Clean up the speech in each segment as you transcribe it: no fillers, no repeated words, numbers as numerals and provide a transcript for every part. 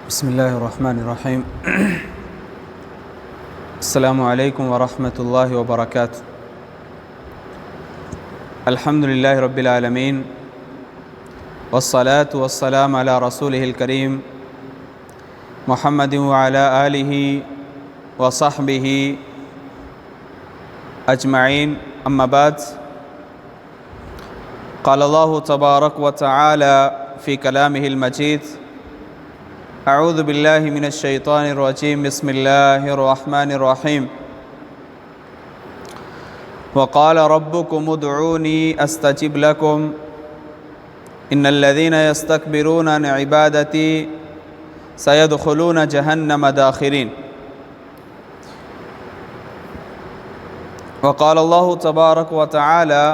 بسم الله الرحمن الرحيم. السلام عليكم ورحمة الله وبركاته. الحمد لله رب العالمين، والصلاة والسلام على رسوله الكريم محمد وعلى آله وصحبه أجمعين. أما بعد، قال الله تبارك وتعالى في كلامه المجيد: اعوذ باللہ من الشیطان الرجیم، بسم اللہ الرحمن الرحیم. وقال ربكم ادعوني استجب لكم ان الذين يستكبرون عن عبادتي سيدخلون جهنم داخرين. وقال الله تبارك وتعالى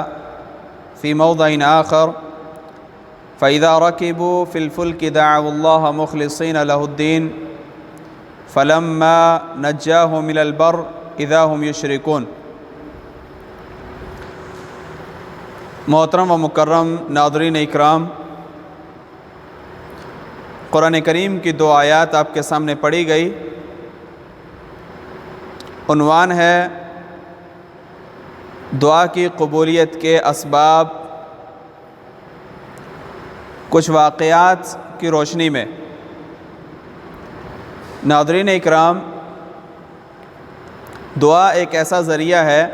في موضع آخر: فإذا ركبوا في الفلك دعوا الله مخلصين له الدين فلما نجاهم إلى البر إذا هم يشركون. محترم و مکرم ناظرین اکرام، قرآن کریم کی دو آیات آپ کے سامنے پڑھی گئی. عنوان ہے دعا کی قبولیت کے اسباب، کچھ واقعات کی روشنی میں. ناظرین اکرام، دعا ایک ایسا ذریعہ ہے،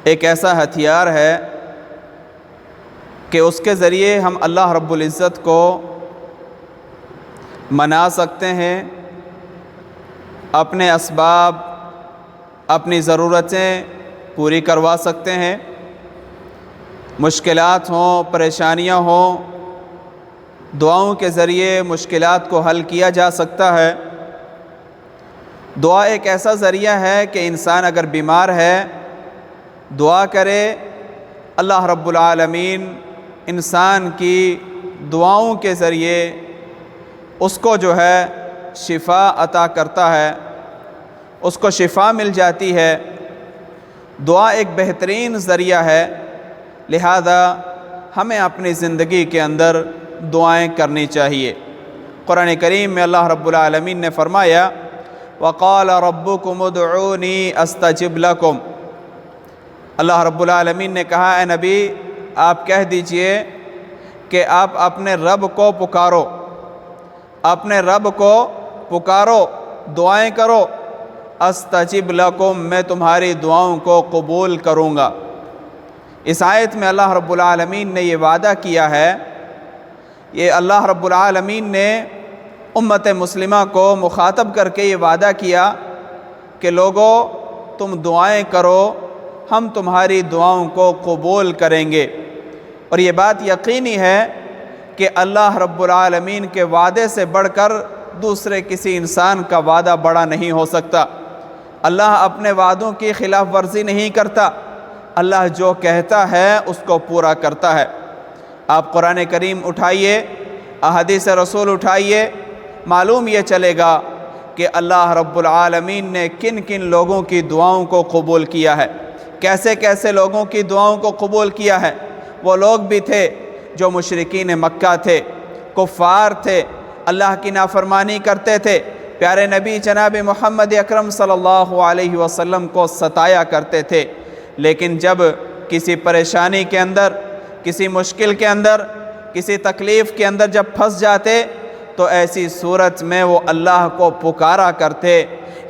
ایک ایسا ہتھیار ہے کہ اس کے ذریعے ہم اللہ رب العزت کو منا سکتے ہیں، اپنے اسباب، اپنی ضرورتیں پوری کروا سکتے ہیں. مشکلات ہوں، پریشانیاں ہوں، دعاؤں کے ذریعے مشکلات کو حل کیا جا سکتا ہے. دعا ایک ایسا ذریعہ ہے کہ انسان اگر بیمار ہے، دعا کرے، اللہ رب العالمین انسان کی دعاؤں کے ذریعے اس کو جو ہے شفا عطا کرتا ہے، اس کو شفا مل جاتی ہے. دعا ایک بہترین ذریعہ ہے، لہذا ہمیں اپنی زندگی کے اندر دعائیں کرنی چاہیے. قرآن کریم میں اللہ رب العالمین نے فرمایا: وَقَالَ رَبُّكُمُ ادْعُونِي أَسْتَجِبْ لَكُمْ. اللہ رب العالمین نے کہا، اے نبی آپ کہہ دیجئے کہ آپ اپنے رب کو پکارو، اپنے رب کو پکارو، دعائیں کرو. استجب لکم، میں تمہاری دعاؤں کو قبول کروں گا. اس آیت میں اللہ رب العالمین نے یہ وعدہ کیا ہے، یہ اللہ رب العالمین نے امت مسلمہ کو مخاطب کر کے یہ وعدہ کیا کہ لوگو تم دعائیں کرو، ہم تمہاری دعاؤں کو قبول کریں گے. اور یہ بات یقینی ہے کہ اللہ رب العالمین کے وعدے سے بڑھ کر دوسرے کسی انسان کا وعدہ بڑا نہیں ہو سکتا. اللہ اپنے وعدوں کی خلاف ورزی نہیں کرتا، اللہ جو کہتا ہے اس کو پورا کرتا ہے. آپ قرآن کریم اٹھائیے، احادیث رسول اٹھائیے، معلوم یہ چلے گا کہ اللہ رب العالمین نے کن کن لوگوں کی دعاؤں کو قبول کیا ہے، کیسے کیسے لوگوں کی دعاؤں کو قبول کیا ہے. وہ لوگ بھی تھے جو مشرکین مکہ تھے، کفار تھے، اللہ کی نافرمانی کرتے تھے، پیارے نبی جناب محمد اکرم صلی اللہ علیہ وسلم کو ستایا کرتے تھے. لیکن جب کسی پریشانی کے اندر، کسی مشکل کے اندر، کسی تکلیف کے اندر جب پھنس جاتے تو ایسی صورت میں وہ اللہ کو پکارا کرتے،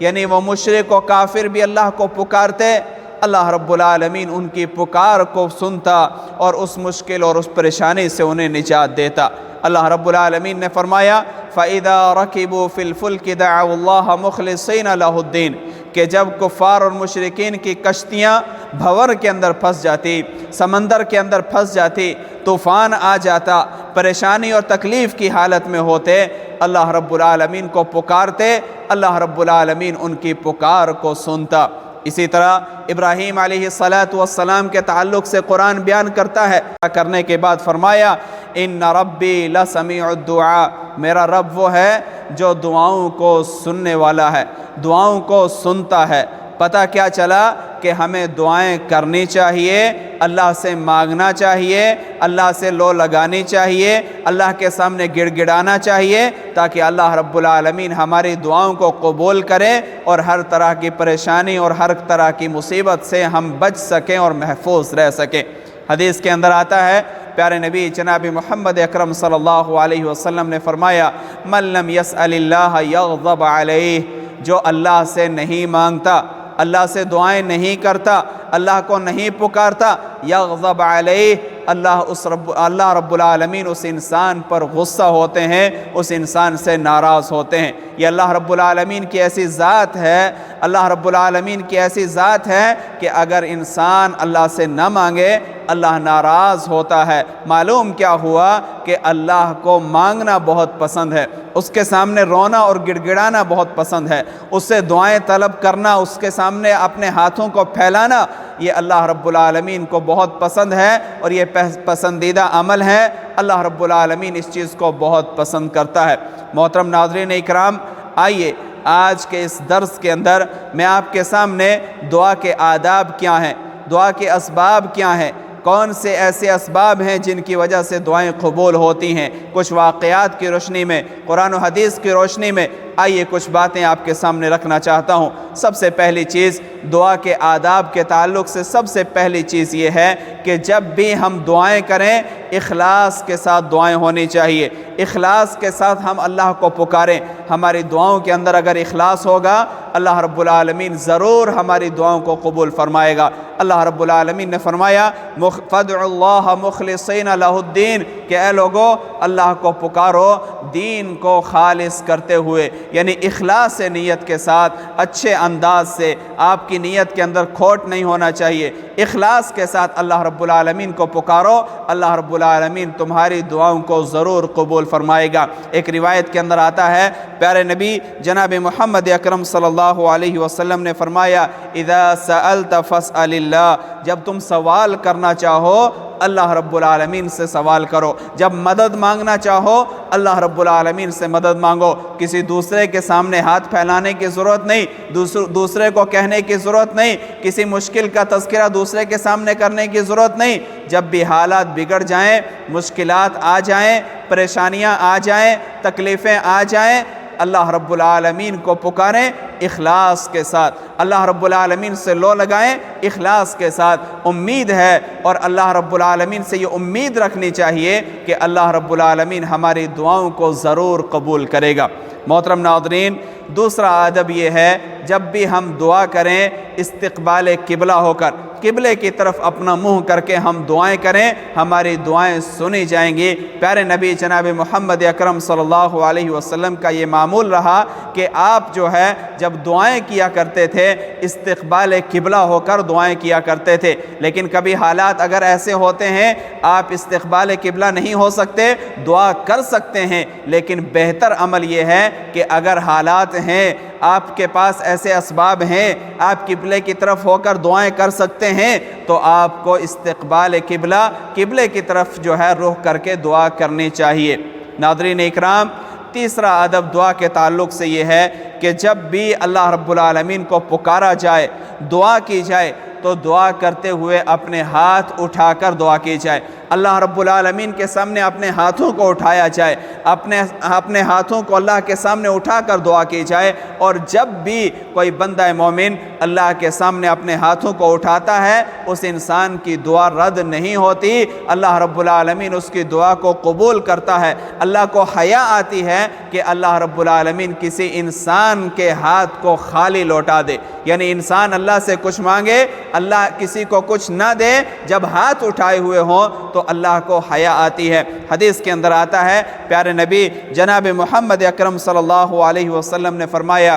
یعنی وہ مشرک و کافر بھی اللہ کو پکارتے. اللہ رب العالمین ان کی پکار کو سنتا اور اس مشکل اور اس پریشانی سے انہیں نجات دیتا. اللہ رب العالمین نے فرمایا: فَإِذَا رَكِبُوا فِي الْفُلْكِ دَعَوُا اللَّهَ مُخْلِصِينَ لَهُ الدِّينَ. کہ جب کفار اور مشرکین کی کشتیاں بھنور کے اندر پھنس جاتی، سمندر کے اندر پھنس جاتی، طوفان آ جاتا، پریشانی اور تکلیف کی حالت میں ہوتے، اللہ رب العالمین کو پکارتے، اللہ رب العالمین ان کی پکار کو سنتا. اسی طرح ابراہیم علیہ السلام کے تعلق سے قرآن بیان کرتا ہے، کرنے کے بعد فرمایا: ان ربی لسمیع الدعاء. میرا رب وہ ہے جو دعاؤں کو سننے والا ہے، دعاؤں کو سنتا ہے. پتہ کیا چلا کہ ہمیں دعائیں کرنی چاہیے، اللہ سے مانگنا چاہیے، اللہ سے لو لگانی چاہیے، اللہ کے سامنے گڑ گڑانا چاہیے، تاکہ اللہ رب العالمین ہماری دعاؤں کو قبول کرے اور ہر طرح کی پریشانی اور ہر طرح کی مصیبت سے ہم بچ سکیں اور محفوظ رہ سکیں۔ حدیث کے اندر آتا ہے، پیارے نبی جناب محمد اکرم صلی اللہ علیہ وسلم نے فرمایا، من لم یسأل اللہ یغضب علیہ، جو اللہ سے نہیں مانگتا، اللہ سے دعائیں نہیں کرتا، اللہ کو نہیں پکارتا، یغضب علیہ، اللہ رب العالمین اس انسان پر غصہ ہوتے ہیں، اس انسان سے ناراض ہوتے ہیں۔ یہ اللہ رب العالمین کی ایسی ذات ہے، اللہ رب العالمین کی ایسی ذات ہے کہ اگر انسان اللہ سے نہ مانگے اللہ ناراض ہوتا ہے۔ معلوم کیا ہوا کہ اللہ کو مانگنا بہت پسند ہے، اس کے سامنے رونا اور گڑ گڑانا بہت پسند ہے، اس سے دعائیں طلب کرنا، اس کے سامنے اپنے ہاتھوں کو پھیلانا، یہ اللہ رب العالمین کو بہت پسند ہے اور یہ پسندیدہ عمل ہے۔ اللہ رب العالمین اس چیز کو بہت پسند کرتا ہے۔ محترم ناظرین اکرام، آئیے آج کے اس درس کے اندر میں آپ کے سامنے دعا کے آداب کیا ہیں، دعا کے اسباب کیا ہیں، کون سے ایسے اسباب ہیں جن کی وجہ سے دعائیں قبول ہوتی ہیں، کچھ واقعات کی روشنی میں، قرآن و حدیث کی روشنی میں آئیے کچھ باتیں آپ کے سامنے رکھنا چاہتا ہوں۔ سب سے پہلی چیز دعا کے آداب کے تعلق سے سب سے پہلی چیز یہ ہے کہ جب بھی ہم دعائیں کریں اخلاص کے ساتھ دعائیں ہونی چاہیے، اخلاص کے ساتھ ہم اللہ کو پکاریں۔ ہماری دعاؤں کے اندر اگر اخلاص ہوگا اللہ رب العالمین ضرور ہماری دعاؤں کو قبول فرمائے گا۔ اللہ رب العالمین نے فرمایا فَادْعُوا اللَّهَ مُخْلِصِينَ لَهُ الدِّينَ کہ اے لوگو اللہ کو پکارو دین کو خالص کرتے ہوئے، یعنی اخلاص نیت کے ساتھ، اچھے انداز سے، آپ کی نیت کے اندر کھوٹ نہیں ہونا چاہیے، اخلاص کے ساتھ اللہ رب العالمین کو پکارو، اللہ رب العالمین تمہاری دعاؤں کو ضرور قبول فرمائے گا۔ ایک روایت کے اندر آتا ہے، پیارے نبی جناب محمد اکرم صلی اللہ علیہ وسلم نے فرمایا اذا سألت فاسأل اللہ، جب تم سوال کرنا چاہو اللہ رب العالمین سے سوال کرو، جب مدد مانگنا چاہو اللہ رب العالمین سے مدد مانگو، کسی دوسرے کے سامنے ہاتھ پھیلانے کی ضرورت نہیں، دوسرے کو کہنے کی ضرورت نہیں، کسی مشکل کا تذکرہ دوسرے کے سامنے کرنے کی ضرورت نہیں۔ جب بھی حالات بگڑ جائیں، مشکلات آ جائیں، پریشانیاں آ جائیں، تکلیفیں آ جائیں، اللہ رب العالمین کو پکاریں اخلاص کے ساتھ، اللہ رب العالمین سے لو لگائیں اخلاص کے ساتھ۔ امید ہے اور اللہ رب العالمین سے یہ امید رکھنی چاہیے کہ اللہ رب العالمین ہماری دعاؤں کو ضرور قبول کرے گا۔ محترم ناظرین، دوسرا ادب یہ ہے جب بھی ہم دعا کریں استقبال قبلہ ہو کر، قبلے کی طرف اپنا منہ کر کے ہم دعائیں کریں، ہماری دعائیں سنی جائیں گی۔ پیارے نبی جناب محمد اکرم صلی اللہ علیہ وسلم کا یہ معمول رہا کہ آپ جو ہے جب دعائیں کیا کرتے تھے استقبال قبلہ ہو کر دعائیں کیا کرتے تھے، لیکن کبھی حالات اگر ایسے ہوتے ہیں آپ استقبال قبلہ نہیں ہو سکتے، دعا کر سکتے ہیں، لیکن بہتر عمل یہ ہے کہ اگر حالات ہیں آپ کے پاس ایسے اسباب ہیں آپ قبلے کی طرف ہو کر دعائیں کر سکتے ہیں تو آپ کو استقبال قبلے کی طرف جو ہے رخ کر کے دعا کرنی چاہیے۔ ناظرین اکرام، تیسرا ادب دعا کے تعلق سے یہ ہے کہ جب بھی اللہ رب العالمین کو پکارا جائے، دعا کی جائے تو دعا کرتے ہوئے اپنے ہاتھ اٹھا کر دعا کی جائے، اللہ رب العالمین کے سامنے اپنے ہاتھوں کو اٹھایا جائے، اپنے ہاتھوں کو اللہ کے سامنے اٹھا کر دعا کی جائے۔ اور جب بھی کوئی بندہ مومن اللہ کے سامنے اپنے ہاتھوں کو اٹھاتا ہے اس انسان کی دعا رد نہیں ہوتی، اللہ رب العالمین اس کی دعا کو قبول کرتا ہے۔ اللہ کو حیا آتی ہے کہ اللہ رب العالمین کسی انسان کے ہاتھ کو خالی لوٹا دے، یعنی انسان اللہ سے کچھ مانگے اللہ کسی کو کچھ نہ دے، جب ہاتھ اٹھائے ہوئے ہوں تو اللہ کو حیا آتی ہے۔ حدیث کے اندر آتا ہے، پیارے نبی جناب محمد اکرم صلی اللہ علیہ وسلم نے فرمایا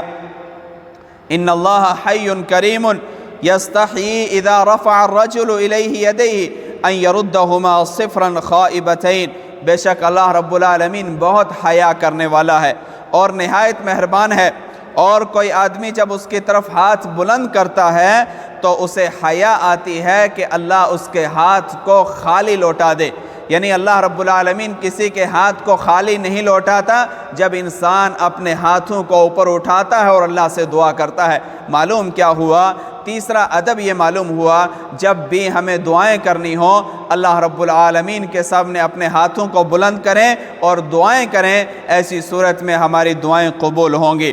ان اللہ حی کریم یستحیی اذا رفع الرجل الیہ یدیہ ان یردہما صفرا خائبتین، بے شک اللہ رب العالمین بہت حیا کرنے والا ہے اور نہایت مہربان ہے، اور کوئی آدمی جب اس کی طرف ہاتھ بلند کرتا ہے تو اسے حیا آتی ہے کہ اللہ اس کے ہاتھ کو خالی لوٹا دے، یعنی اللہ رب العالمین کسی کے ہاتھ کو خالی نہیں لوٹاتا جب انسان اپنے ہاتھوں کو اوپر اٹھاتا ہے اور اللہ سے دعا کرتا ہے۔ معلوم کیا ہوا؟ تیسرا ادب یہ معلوم ہوا، جب بھی ہمیں دعائیں کرنی ہوں اللہ رب العالمین کے سامنے اپنے ہاتھوں کو بلند کریں اور دعائیں کریں، ایسی صورت میں ہماری دعائیں قبول ہوں گی۔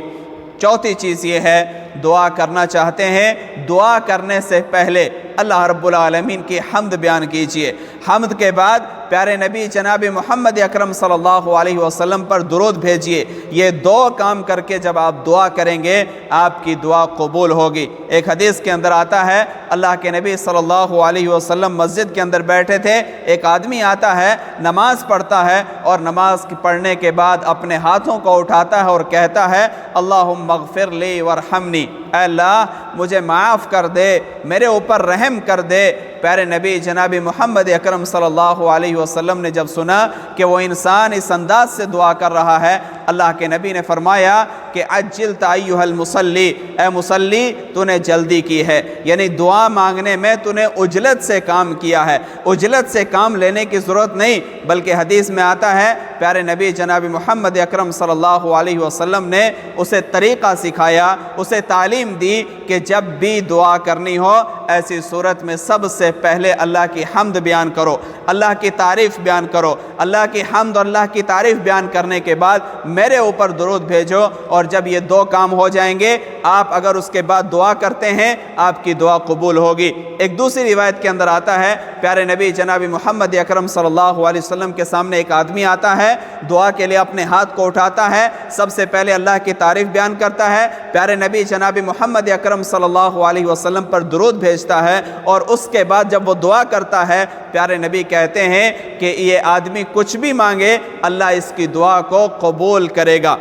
چوتھی چیز یہ ہے، دعا کرنا چاہتے ہیں، دعا کرنے سے پہلے اللہ رب العالمین کی حمد بیان کیجئے۔ حمد کے بعد پیارے نبی جناب محمد اکرم صلی اللہ علیہ وسلم پر درود بھیجئے۔ یہ دو کام کر کے جب آپ دعا کریں گے آپ کی دعا قبول ہوگی۔ ایک حدیث کے اندر آتا ہے، اللہ کے نبی صلی اللہ علیہ وسلم مسجد کے اندر بیٹھے تھے، ایک آدمی آتا ہے، نماز پڑھتا ہے اور نماز پڑھنے کے بعد اپنے ہاتھوں کو اٹھاتا ہے اور کہتا ہے اللہم اغفر لی وارحمنی، اے اللہ مجھے معاف کر دے، میرے اوپر رحم کر دے۔ پیارے نبی جناب محمد اکرم صلی اللہ علیہ وسلم نے جب سنا کہ وہ انسان اس انداز سے دعا کر رہا ہے، اللہ کے نبی نے فرمایا کہ عجلت ایھا المصلی، اے مصلی تو نے جلدی کی ہے، یعنی دعا مانگنے میں تو نے عجلت سے کام کیا ہے۔ عجلت سے کام لینے کی ضرورت نہیں، بلکہ حدیث میں آتا ہے پیارے نبی جناب محمد اکرم صلی اللہ علیہ وسلم نے اسے طریقہ سکھایا، اسے تعلیم دی کہ جب بھی دعا کرنی ہو ایسی صورت میں سب سے پہلے اللہ کی حمد بیان کرو، اللہ کی تعریف بیان کرو، اللہ کی حمد اور اللہ کی تعریف بیان کرنے کے بعد میرے اوپر درود بھیجو، اور جب یہ دو کام ہو جائیں گے آپ اگر اس کے بعد دعا کرتے ہیں آپ کی دعا قبول ہوگی۔ ایک دوسری روایت کے اندر آتا ہے پیارے نبی جناب محمد اکرم صلی اللہ علیہ وسلم کے سامنے ایک آدمی آتا ہے، دعا کے لیے اپنے ہاتھ کو اٹھاتا ہے، سب سے پہلے اللہ کی تعریف بیان کرتا ہے، پیارے نبی جناب محمد اکرم صلی اللہ علیہ وسلم پر درود بھیجتا ہے، اور اس کے بعد جب وہ دعا کرتا ہے پیارے نبی کہتے ہیں کہ یہ آدمی کچھ بھی مانگے اللہ اس کی دعا کو قبول کرے گا۔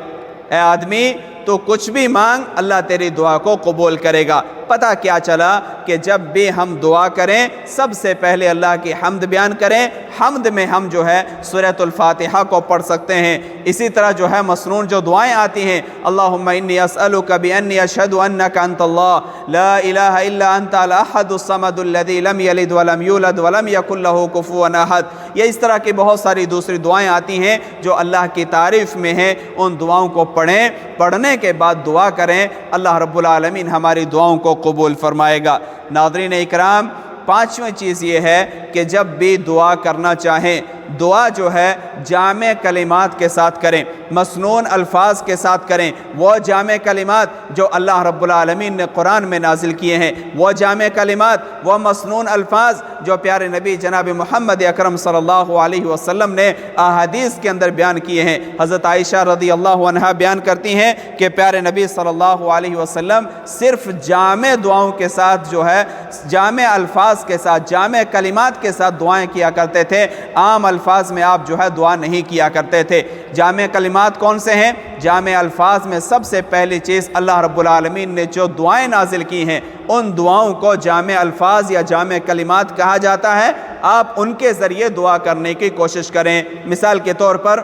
اے آدمی تو کچھ بھی مانگ اللہ تیری دعا کو قبول کرے گا۔ پتہ کیا چلا کہ جب بھی ہم دعا کریں سب سے پہلے اللہ کی حمد بیان کریں۔ حمد میں ہم جو ہے سورۃ الفاتحہ کو پڑھ سکتے ہیں، اسی طرح جو ہے مسنون جو دعائیں آتی ہیں، اللہم انی اسألک بانی اشہد انک انت اللہ لا الہ الا انت الاحد الصمد الذی لم یلد ولم یولد ولم یکن لہ کفوا احد، یہ اس طرح کی بہت ساری دوسری دعائیں آتی ہیں جو اللہ کی تعریف میں ہیں، ان دعاؤں کو پڑھیں، پڑھنے کے بعد دعا کریں، اللہ رب العالمین ہماری دعاؤں کو قبول فرمائے گا۔ ناظرین اکرام، پانچویں چیز یہ ہے کہ جب بھی دعا کرنا چاہیں دعا جو ہے جامع کلمات کے ساتھ کریں، مسنون الفاظ کے ساتھ کریں، وہ جامع کلمات جو اللہ رب العالمین نے قرآن میں نازل کیے ہیں، وہ جامع کلمات، وہ مسنون الفاظ جو پیارے نبی جناب محمد اکرم صلی اللہ علیہ وسلم نے احادیث کے اندر بیان کیے ہیں۔ حضرت عائشہ رضی اللہ عنہا بیان کرتی ہیں کہ پیارے نبی صلی اللہ علیہ وسلم صرف جامع دعاؤں کے ساتھ جو ہے جامع الفاظ کے ساتھ جامع کلمات کے ساتھ دعائیں کیا کرتے تھے، عام الفاظ میں آپ جو ہے دعا نہیں کیا کرتے تھے۔ جامع کلمات کون سے ہیں؟ جامع الفاظ میں سب سے پہلی چیز اللہ رب العالمین نے جو دعائیں نازل کی ہیں ان دعاؤں کو جامع الفاظ یا جامع کلمات کہا جاتا ہے۔ آپ ان کے ذریعے دعا کرنے کی کوشش کریں۔ مثال کے طور پر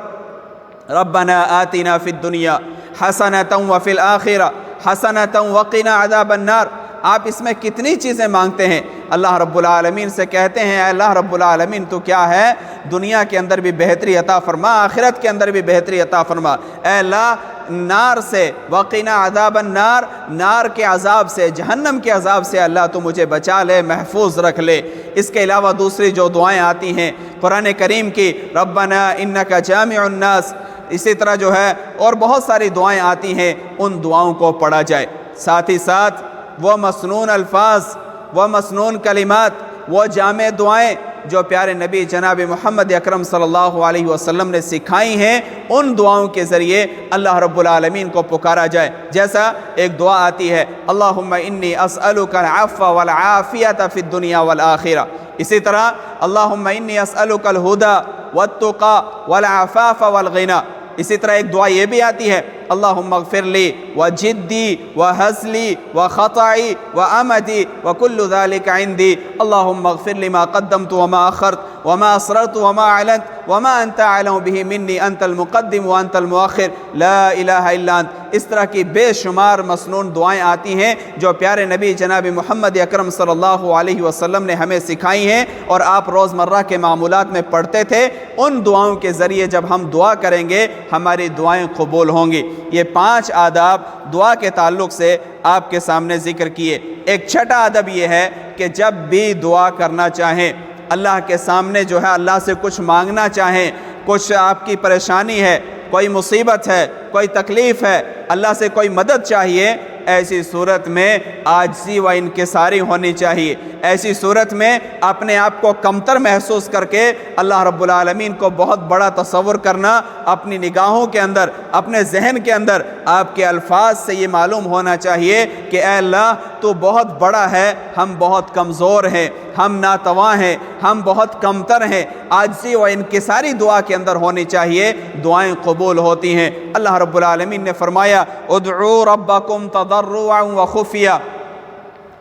ربنا آتنا فی الدنیا حسنۃ وفی الآخرہ حسنۃ وقنا عذاب النار، آپ اس میں کتنی چیزیں مانگتے ہیں؟ اللہ رب العالمین سے کہتے ہیں اے اللہ رب العالمین تو کیا ہے دنیا کے اندر بھی بہتری عطا فرما، آخرت کے اندر بھی بہتری عطا فرما، اے اللہ نار سے وقنا عذاب النار، نار کے عذاب سے، جہنم کے عذاب سے اللہ تو مجھے بچا لے، محفوظ رکھ لے۔ اس کے علاوہ دوسری جو دعائیں آتی ہیں قرآن کریم کی، ربنا انک جامع الناس، اسی طرح جو ہے اور بہت ساری دعائیں آتی ہیں، ان دعاؤں کو پڑھا جائے۔ ساتھ ہی ساتھ وہ مسنون الفاظ، وہ مسنون کلمات، وہ جامع دعائیں جو پیارے نبی جناب محمد اکرم صلی اللہ علیہ وسلم نے سکھائی ہیں، ان دعاؤں کے ذریعے اللہ رب العالمین کو پکارا جائے۔ جیسا ایک دعا آتی ہے اللہم انی اسألک العفو والعافیۃ فی الدنیا والآخرہ، اسی طرح اللہم انی اسألک الہدی والتقی والعفاف والغنی، اسی طرح ایک دعا یہ بھی آتی ہے اللہم اغفر لی وجدی وحزلی وخطئی وامدی وکل ذلک عندی، اللہم اغفر لی ما قدمت وما اخرت وما اسررت وما اعلنت وما انت اعلم به منی انت المقدم وانت المؤخر لا الہ الا انت۔ اس طرح کی بے شمار مسنون دعائیں آتی ہیں جو پیارے نبی جناب محمد اکرم صلی اللہ علیہ وسلم نے ہمیں سکھائی ہیں اور آپ روزمرہ کے معمولات میں پڑھتے تھے۔ ان دعاؤں کے ذریعے جب ہم دعا کریں گے ہماری دعائیں قبول ہوں گی۔ یہ 5 آداب دعا کے تعلق سے آپ کے سامنے ذکر کیے۔ ایک چھٹا ادب یہ ہے کہ جب بھی دعا کرنا چاہیں، اللہ کے سامنے جو ہے اللہ سے کچھ مانگنا چاہیں، کچھ آپ کی پریشانی ہے، کوئی مصیبت ہے، کوئی تکلیف ہے، اللہ سے کوئی مدد چاہیے، ایسی صورت میں عاجزی و انکساری ہونی چاہیے۔ ایسی صورت میں اپنے آپ کو کمتر محسوس کر کے اللہ رب العالمین کو بہت بڑا تصور کرنا، اپنی نگاہوں کے اندر، اپنے ذہن کے اندر آپ کے الفاظ سے یہ معلوم ہونا چاہیے کہ اے اللہ تو بہت بڑا ہے، ہم بہت کمزور ہیں، ہم ناتواں ہیں، ہم بہت کمتر ہیں۔ عاجزی و انکساری دعا کے اندر ہونی چاہیے، دعائیں قبول ہوتی ہیں۔ اللہ رب العالمین نے فرمایا ادعوا ربکم تضرعا وخفیہ،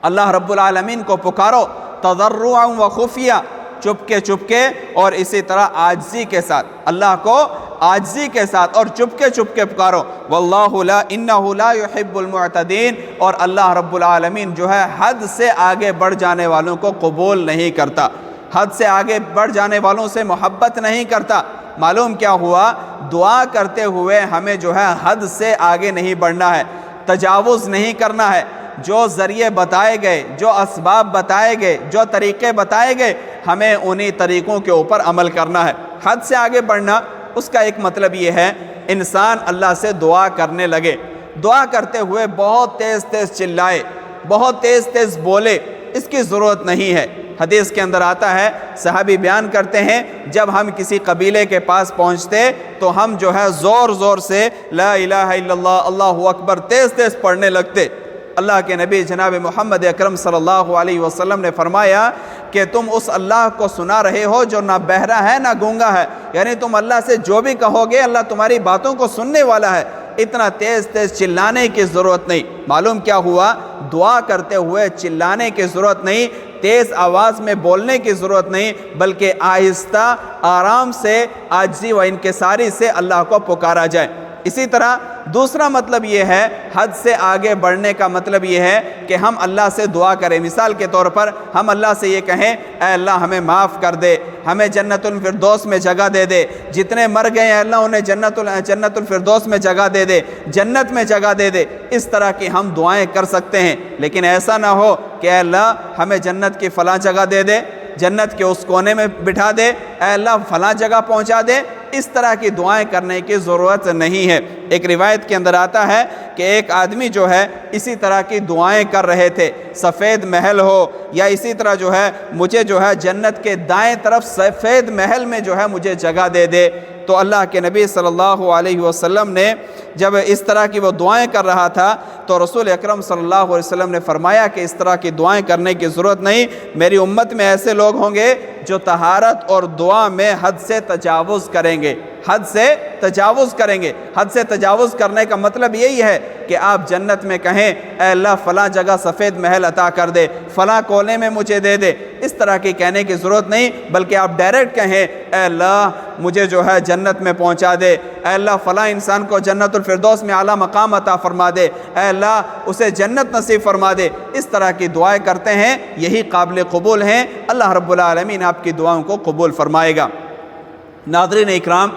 اللہ رب العالمین کو پکارو تضرعا وخفیہ، چپکے چپکے اور اسی طرح عاجزی کے ساتھ، اللہ کو عاجزی کے ساتھ اور چپکے چپکے پکارو۔ واللہ لا انہ لا يحب المعتدین، اور اللہ رب العالمین جو ہے حد سے آگے بڑھ جانے والوں کو قبول نہیں کرتا، حد سے آگے بڑھ جانے والوں سے محبت نہیں کرتا۔ معلوم کیا ہوا؟ دعا کرتے ہوئے ہمیں جو ہے حد سے آگے نہیں بڑھنا ہے، تجاوز نہیں کرنا ہے۔ جو ذریعے بتائے گئے، جو اسباب بتائے گئے، جو طریقے بتائے گئے، ہمیں انہی طریقوں کے اوپر عمل کرنا ہے۔ حد سے آگے بڑھنا، اس کا ایک مطلب یہ ہے انسان اللہ سے دعا کرنے لگے، دعا کرتے ہوئے بہت تیز تیز چلائے، بہت تیز تیز بولے، اس کی ضرورت نہیں ہے۔ حدیث کے اندر آتا ہے، صحابی بیان کرتے ہیں جب ہم کسی قبیلے کے پاس پہنچتے تو ہم جو ہے زور زور سے لا الہ الا اللہ، اللہ اکبر تیز تیز پڑھنے لگتے۔ اللہ کے نبی جناب محمد اکرم صلی اللہ علیہ وسلم نے فرمایا کہ تم اس اللہ کو سنا رہے ہو جو نہ بہرا ہے نہ گونگا ہے، یعنی تم اللہ سے جو بھی کہو گے اللہ تمہاری باتوں کو سننے والا ہے، اتنا تیز تیز چلانے کی ضرورت نہیں۔ معلوم کیا ہوا؟ دعا کرتے ہوئے چلانے کی ضرورت نہیں، تیز آواز میں بولنے کی ضرورت نہیں، بلکہ آہستہ آرام سے عاجزی و انکساری سے اللہ کو پکارا جائے۔ اسی طرح دوسرا مطلب یہ ہے، حد سے آگے بڑھنے کا مطلب یہ ہے کہ ہم اللہ سے دعا کریں۔ مثال کے طور پر ہم اللہ سے یہ کہیں اے اللہ ہمیں معاف کر دے، ہمیں جنت الفردوس میں جگہ دے دے، جتنے مر گئے ہیں اللہ انہیں جنت الفردوس میں جگہ دے دے، جنت میں جگہ دے دے۔ اس طرح کی ہم دعائیں کر سکتے ہیں، لیکن ایسا نہ ہو کہ اے اللہ ہمیں جنت کی فلاں جگہ دے دے، جنت کے اس کونے میں بٹھا دے، اے اللہ فلاں جگہ پہنچا دے۔ اس طرح کی دعائیں کرنے کی ضرورت نہیں ہے۔ ایک روایت کے اندر آتا ہے کہ ایک آدمی جو ہے اسی طرح کی دعائیں کر رہے تھے، سفید محل ہو یا اسی طرح جو ہے مجھے جو ہے جنت کے دائیں طرف سفید محل میں جو ہے مجھے جگہ دے دے۔ تو اللہ کے نبی صلی اللہ علیہ وسلم نے جب اس طرح کی وہ دعائیں کر رہا تھا تو رسول اکرم صلی اللہ علیہ وسلم نے فرمایا کہ اس طرح کی دعائیں کرنے کی ضرورت نہیں، میری امت میں ایسے لوگ ہوں گے جو طہارت اور دعا میں حد سے تجاوز کریں گے، حد سے تجاوز کریں گے۔ حد سے تجاوز کرنے کا مطلب یہی ہے کہ آپ جنت میں کہیں اے اللہ فلاں جگہ سفید محل عطا کر دے، فلاں کونے میں مجھے دے دے، اس طرح کی کہنے کی ضرورت نہیں، بلکہ آپ ڈائریکٹ کہیں اے اللہ مجھے جو ہے جنت میں پہنچا دے، اے اللہ فلاں انسان کو جنت الفردوس میں اعلیٰ مقام عطا فرما دے، اے اللہ اسے جنت نصیب فرما دے۔ اس طرح کی دعائیں کرتے ہیں، یہی قابل قبول ہیں، اللہ رب العالمین آپ کی دعاؤں کو قبول فرمائے گا۔ ناظرین اکرام،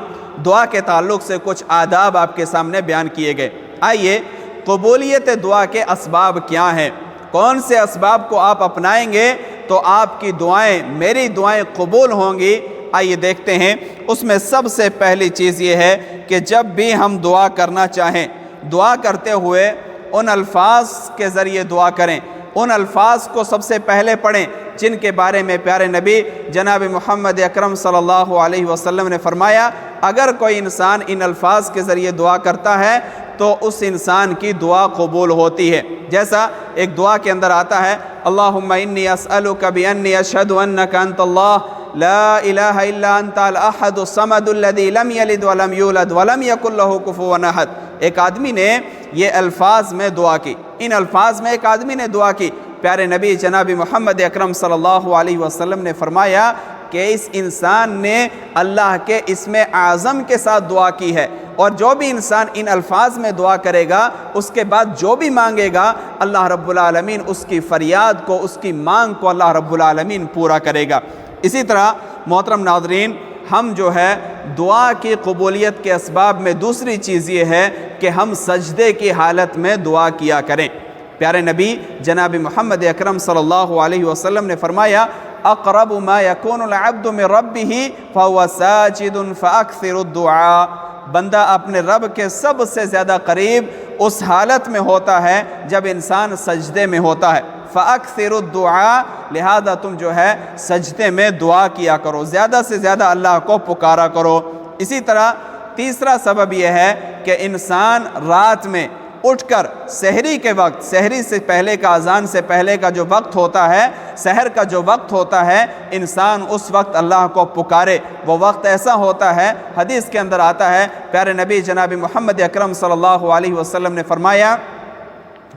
دعا کے تعلق سے کچھ آداب آپ کے سامنے بیان کیے گئے۔ آئیے قبولیت دعا کے اسباب کیا ہیں، کون سے اسباب کو آپ اپنائیں گے تو آپ کی دعائیں، میری دعائیں قبول ہوں گی۔ آئیے دیکھتے ہیں۔ اس میں سب سے پہلی چیز یہ ہے کہ جب بھی ہم دعا کرنا چاہیں، دعا کرتے ہوئے ان الفاظ کے ذریعے دعا کریں، ان الفاظ کو سب سے پہلے پڑھیں جن کے بارے میں پیارے نبی جناب محمد اکرم صلی اللہ علیہ وسلم نے فرمایا اگر کوئی انسان ان الفاظ کے ذریعے دعا کرتا ہے تو اس انسان کی دعا قبول ہوتی ہے۔ جیسا ایک دعا کے اندر آتا ہے اللہم انی اسألک بانی اشہد انک انت اللہ لا الہ الا انت الاحد الصمد الذی لم یلد ولم یولد ولم یکن لہ کفوا احد۔ ایک آدمی نے یہ الفاظ میں دعا کی، ان الفاظ میں ایک آدمی نے دعا کی۔ پیارے نبی جناب محمد اکرم صلی اللہ علیہ وسلم نے فرمایا کہ کہ اس انسان نے اللہ کے اسم اعظم کے ساتھ دعا کی ہے، اور جو بھی انسان ان الفاظ میں دعا کرے گا اس کے بعد جو بھی مانگے گا اللہ رب العالمین اس کی فریاد کو، اس کی مانگ کو اللہ رب العالمین پورا کرے گا۔ اسی طرح محترم ناظرین، ہم جو ہے دعا کی قبولیت کے اسباب میں دوسری چیز یہ ہے کہ ہم سجدے کی حالت میں دعا کیا کریں۔ پیارے نبی جناب محمد اکرم صلی اللہ علیہ وسلم نے فرمایا، اقرب ما یکون العبد من ربہ فہو ساجد فاکثر الدعاء، بندہ اپنے رب کے سب سے زیادہ قریب اس حالت میں ہوتا ہے جب انسان سجدے میں ہوتا ہے۔ فَأَكْثِرُ الدُّعَاء، لہذا تم جو ہے سجدے میں دعا کیا کرو، زیادہ سے زیادہ اللہ کو پکارا کرو۔ اسی طرح تیسرا سبب یہ ہے کہ انسان رات میں اٹھ کر سحری کے وقت، سحری سے پہلے کا، اذان سے پہلے کا جو وقت ہوتا ہے، سحر کا جو وقت ہوتا ہے، انسان اس وقت اللہ کو پکارے۔ وہ وقت ایسا ہوتا ہے، حدیث کے اندر آتا ہے، پیارے نبی جناب محمد اکرم صلی اللہ علیہ وسلم نے فرمایا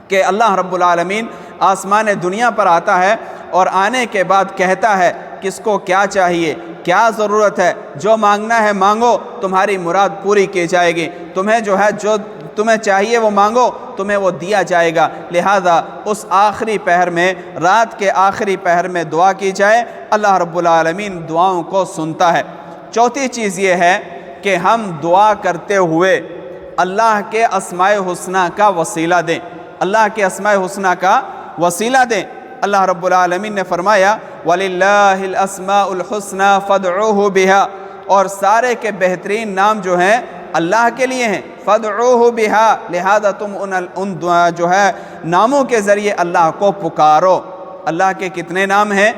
کہ اللہ رب العالمین آسمان دنیا پر آتا ہے اور آنے کے بعد کہتا ہے کس کو کیا چاہیے، کیا ضرورت ہے، جو مانگنا ہے مانگو، تمہاری مراد پوری کی جائے گی، تمہیں جو ہے جو تمہیں چاہیے وہ مانگو، تمہیں وہ دیا جائے گا۔ لہذا اس آخری پہر میں، رات کے آخری پہر میں دعا کی جائے، اللہ رب العالمین دعاؤں کو سنتا ہے۔ چوتھی چیز یہ ہے کہ ہم دعا کرتے ہوئے اللہ کے اسماء حسنی کا وسیلہ دیں، اللہ کے اسماء حسنی کا وسیلہ دیں۔ اللہ رب العالمین نے فرمایا، وَلِلَّهِ الْأَسْمَاءُ الْحُسْنَى فَادْعُوهُ بِهَا، اور سارے کے بہترین نام جو ہیں اللہ کے لیے ہیں، فَادْعُوهُ بِهَا، لہذا تم ان جو ہے ناموں کے ذریعے اللہ کو پکارو۔ اللہ کے کتنے نام ہیں؟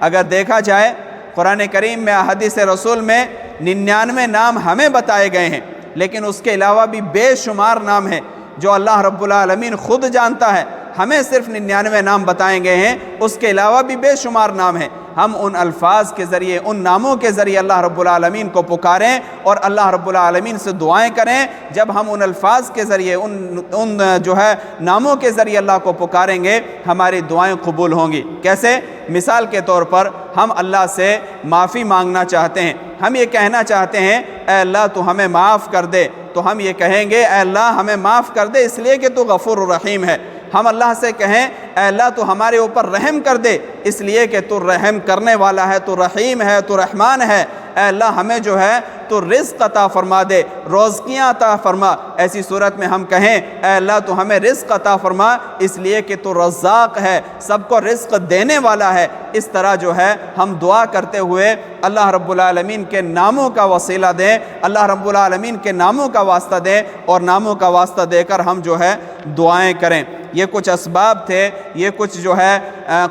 اگر دیکھا جائے قرآن کریم میں، احادیث رسول میں 99 نام ہمیں بتائے گئے ہیں، لیکن اس کے علاوہ بھی بے شمار نام ہیں جو اللہ رب العالمین خود جانتا ہے۔ ہمیں صرف 99 نام بتائے گئے ہیں، اس کے علاوہ بھی بے شمار نام ہیں۔ ہم ان الفاظ کے ذریعے، ان ناموں کے ذریعے اللہ رب العالمین کو پکاریں اور اللہ رب العالمین سے دعائیں کریں۔ جب ہم ان الفاظ کے ذریعے، ان جو ہے ناموں کے ذریعے اللہ کو پکاریں گے، ہماری دعائیں قبول ہوں گی۔ کیسے؟ مثال کے طور پر ہم اللہ سے معافی مانگنا چاہتے ہیں، ہم یہ کہنا چاہتے ہیں اے اللہ تو ہمیں معاف کر دے، تو ہم یہ کہیں گے اے اللہ ہمیں معاف کر دے اس لیے کہ تو غفور الرحیم ہے۔ ہم اللہ سے کہیں اے اللہ تو ہمارے اوپر رحم کر دے اس لیے کہ تو رحم کرنے والا ہے، تو رحیم ہے، تو رحمان ہے۔ اے اللہ ہمیں جو ہے تو رزق عطا فرما دے، روزقیاں عطا فرما۔ ایسی صورت میں ہم کہیں اے اللہ تو ہمیں رزق عطا فرما اس لیے کہ تو رزاق ہے، سب کو رزق دینے والا ہے۔ اس طرح جو ہے ہم دعا کرتے ہوئے اللہ رب العالمین کے ناموں کا وسیلہ دیں، اللہ رب العالمین کے ناموں کا واسطہ دیں، اور ناموں کا واسطہ دے کر ہم جو ہے دعائیں کریں۔ یہ کچھ اسباب تھے، یہ کچھ جو ہے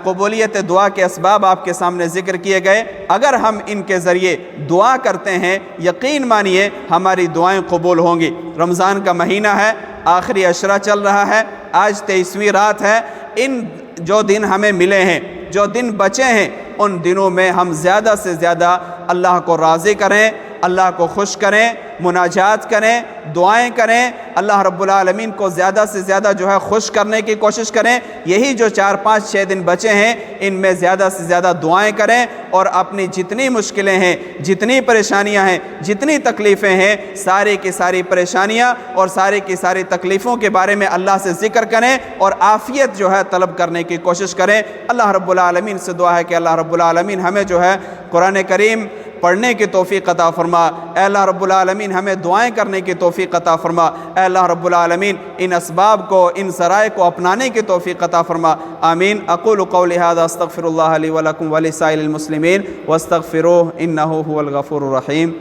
قبولیت دعا کے اسباب آپ کے سامنے ذکر کیے گئے۔ اگر ہم ان کے ذریعے دعا کرتے ہیں، یقین مانیے ہماری دعائیں قبول ہوں گی۔ رمضان کا مہینہ ہے، آخری عشرہ چل رہا ہے، آج 23ویں رات ہے۔ ان جو دن ہمیں ملے ہیں، جو دن بچے ہیں، ان دنوں میں ہم زیادہ سے زیادہ اللہ کو راضی کریں، اللہ کو خوش کریں، مناجات کریں، دعائیں کریں، اللہ رب العالمین کو زیادہ سے زیادہ جو ہے خوش کرنے کی کوشش کریں۔ یہی جو 4 5 6 دن بچے ہیں ان میں زیادہ سے زیادہ دعائیں کریں، اور اپنی جتنی مشکلیں ہیں، جتنی پریشانیاں ہیں، جتنی تکلیفیں ہیں، ساری کی ساری پریشانیاں اور ساری کی ساری تکلیفوں کے بارے میں اللہ سے ذکر کریں اور عافیت جو ہے طلب کرنے کی کوشش کریں۔ اللہ رب العالمین سے دعا ہے کہ اللہ رب العالمین ہمیں جو ہے قرآن کریم پڑھنے کی توفیق عطا فرما۔ اے اللہ رب العالمین ہمیں دعائیں کرنے کی توفیق عطا فرما۔ اے اللہ رب العالمین ان اسباب کو، ان ذرائع کو اپنانے کی توفیق عطا فرما۔ آمین۔ اقول قولی ھذا استغفر اللہ لی ولکم ولسائر المسلمین واستغفروہ انہ ھو الغفور الرحیم۔